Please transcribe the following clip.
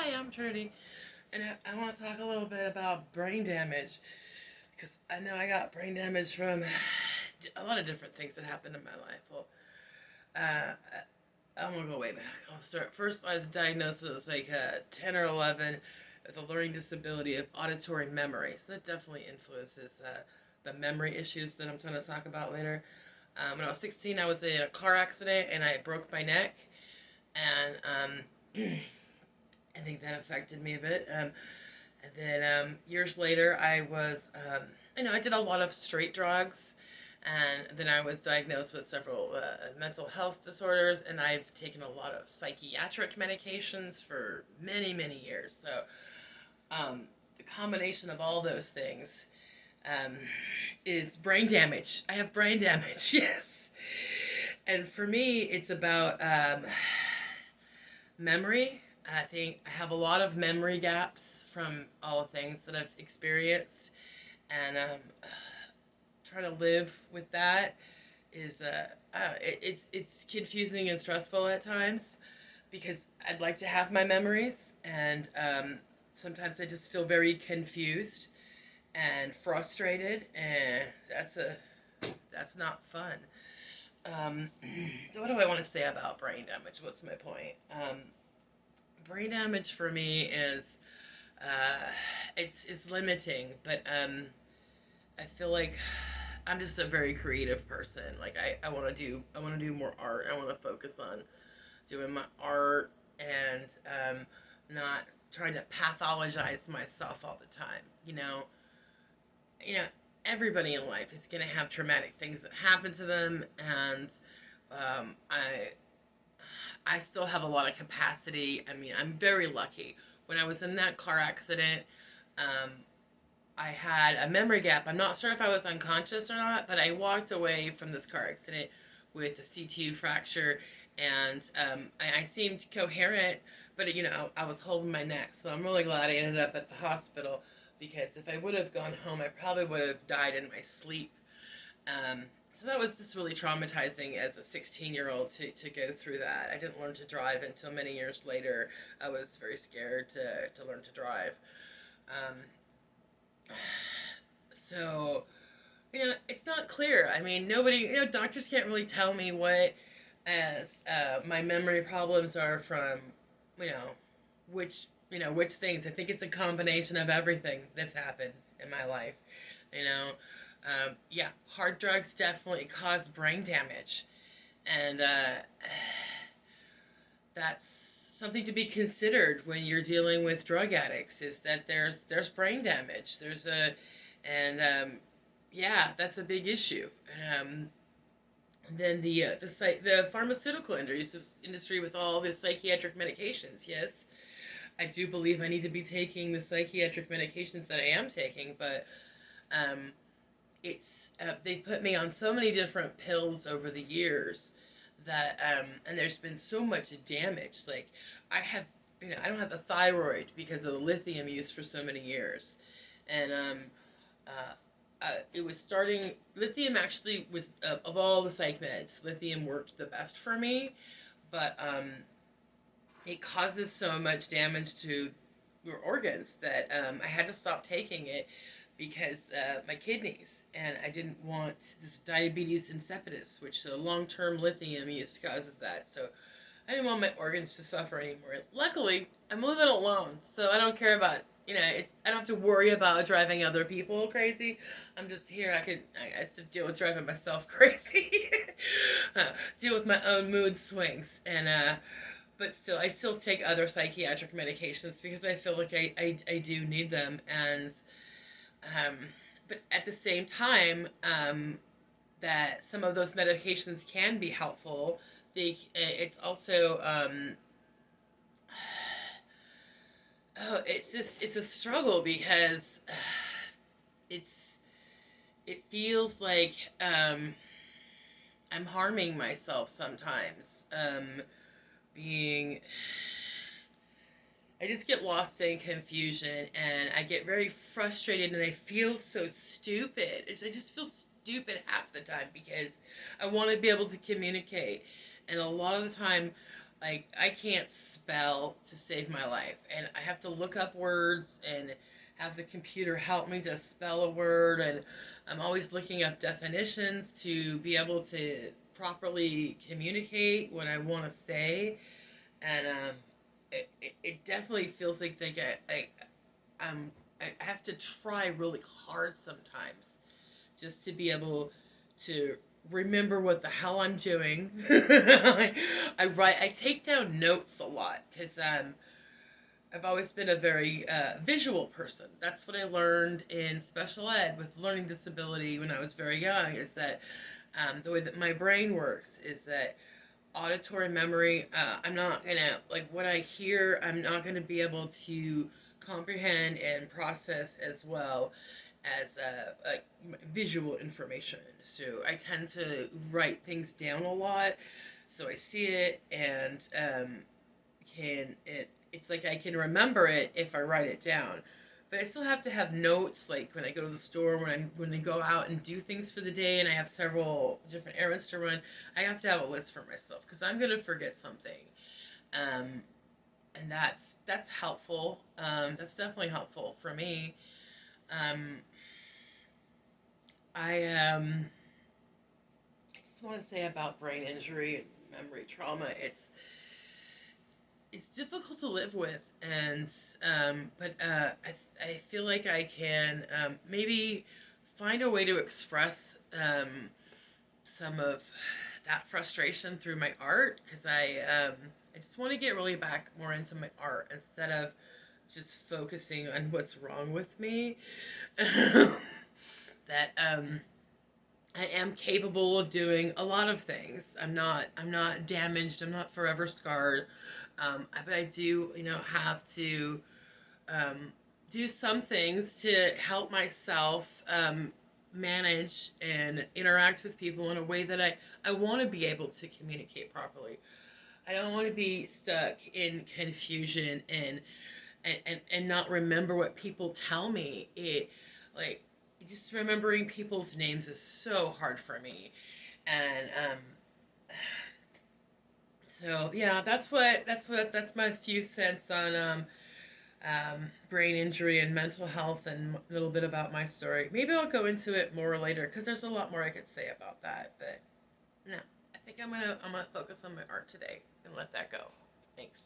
Hi, I'm Trinity, and I want to talk a little bit about brain damage because I know I got brain damage from a lot of different things that happened in my life. Well, uh, I'm gonna go way back. I'll start first. I was diagnosed as like 10 or 11 with a learning disability of auditory memory, so that definitely influences the memory issues that I'm going to talk about later. When I was 16, I was in a car accident and I broke my neck, and I think that affected me a bit. And then years later, I did a lot of straight drugs, and then I was diagnosed with several mental health disorders, and I've taken a lot of psychiatric medications for many, many years. So the combination of all those things um, is brain damage. I have brain damage, yes. And for me, it's about memory. I think I have a lot of memory gaps from all the things that I've experienced, and trying to live with that is it's confusing and stressful at times because I'd like to have my memories, and sometimes I just feel very confused and frustrated, and that's not fun. Um, so what do I want to say about brain damage? What's my point? Brain damage for me is it's limiting, but I feel like I'm just a very creative person. Like I want to do more art. I want to focus on doing my art and not trying to pathologize myself all the time. You know, everybody in life is going to have traumatic things that happen to them, and I still have a lot of capacity. I mean, I'm very lucky. When I was in that car accident, um, I had a memory gap. I'm not sure if I was unconscious or not, but I walked away from this car accident with a CTU fracture, and I seemed coherent, but I was holding my neck. So I'm really glad I ended up at the hospital because if I would have gone home, I probably would have died in my sleep. So that was just really traumatizing as a 16-year-old to go through that. I didn't learn to drive until many years later. I was very scared to learn to drive. Um, so, it's not clear. I mean, nobody, doctors can't really tell me what as my memory problems are from, you know, which things. I think it's a combination of everything that's happened in my life. You know, yeah, hard drugs definitely cause brain damage, and that's something to be considered when you're dealing with drug addicts. Is that there's brain damage. And yeah, that's a big issue. Um, then the pharmaceutical industry with all the psychiatric medications. Yes, I do believe I need to be taking the psychiatric medications that I am taking, but um, it's they put me on so many different pills over the years that and there's been so much damage. Like I have, I don't have a thyroid because of the lithium use for so many years, and uh, it was starting. Lithium actually was of all the psych meds, lithium worked the best for me, but it causes so much damage to your organs that I had to stop taking it because my kidneys, and I didn't want this diabetes insipidus, which the long-term lithium use causes that. So I didn't want my organs to suffer anymore. Luckily, I'm living alone, so I don't care about I don't have to worry about driving other people crazy. I'm just here. I have to deal with driving myself crazy, deal with my own mood swings, and but still, I still take other psychiatric medications because I feel like I do need them, and um, but at the same time, that some of those medications can be helpful. It's also it's a struggle because it's it feels like I'm harming myself sometimes. Being I just get lost in confusion, and I get very frustrated, and I feel so stupid. I just feel stupid half the time because I want to be able to communicate, and a lot of the time Like, I can't spell to save my life, and I have to look up words and have the computer help me to spell a word, and I'm always looking up definitions to be able to properly communicate what I want to say. And it definitely feels like um, I have to try really hard sometimes just to be able to remember what the hell I'm doing. I take down notes a lot because I've always been a very visual person. That's what I learned in special ed with learning disability when I was very young. Is that the way that my brain works is that auditory memory. I'm not gonna like what I hear. I'm not gonna be able to comprehend and process as well as visual information. So I tend to write things down a lot, so I see it and can it. It's like I can remember it if I write it down. But I still have to have notes, like when I go to the store, when I go out and do things for the day, and I have several different errands to run. I have to have a list for myself because I'm gonna forget something, um, and that's helpful. That's definitely helpful for me. Um, I just want to say about brain injury and memory trauma. It's difficult to live with, and I feel like I can maybe find a way to express some of that frustration through my art because I just want to get really back more into my art instead of just focusing on what's wrong with me. That I am capable of doing a lot of things. I'm not damaged. I'm not forever scarred. But I do, have to um, do some things to help myself manage and interact with people in a way that I want to be able to communicate properly. I don't want to be stuck in confusion and not remember what people tell me. Like just remembering people's names is so hard for me, and so yeah, that's my few cents on brain injury and mental health and a little bit about my story. Maybe I'll go into it more later because there's a lot more I could say about that. But no, I think I'm gonna focus on my art today and let that go. Thanks.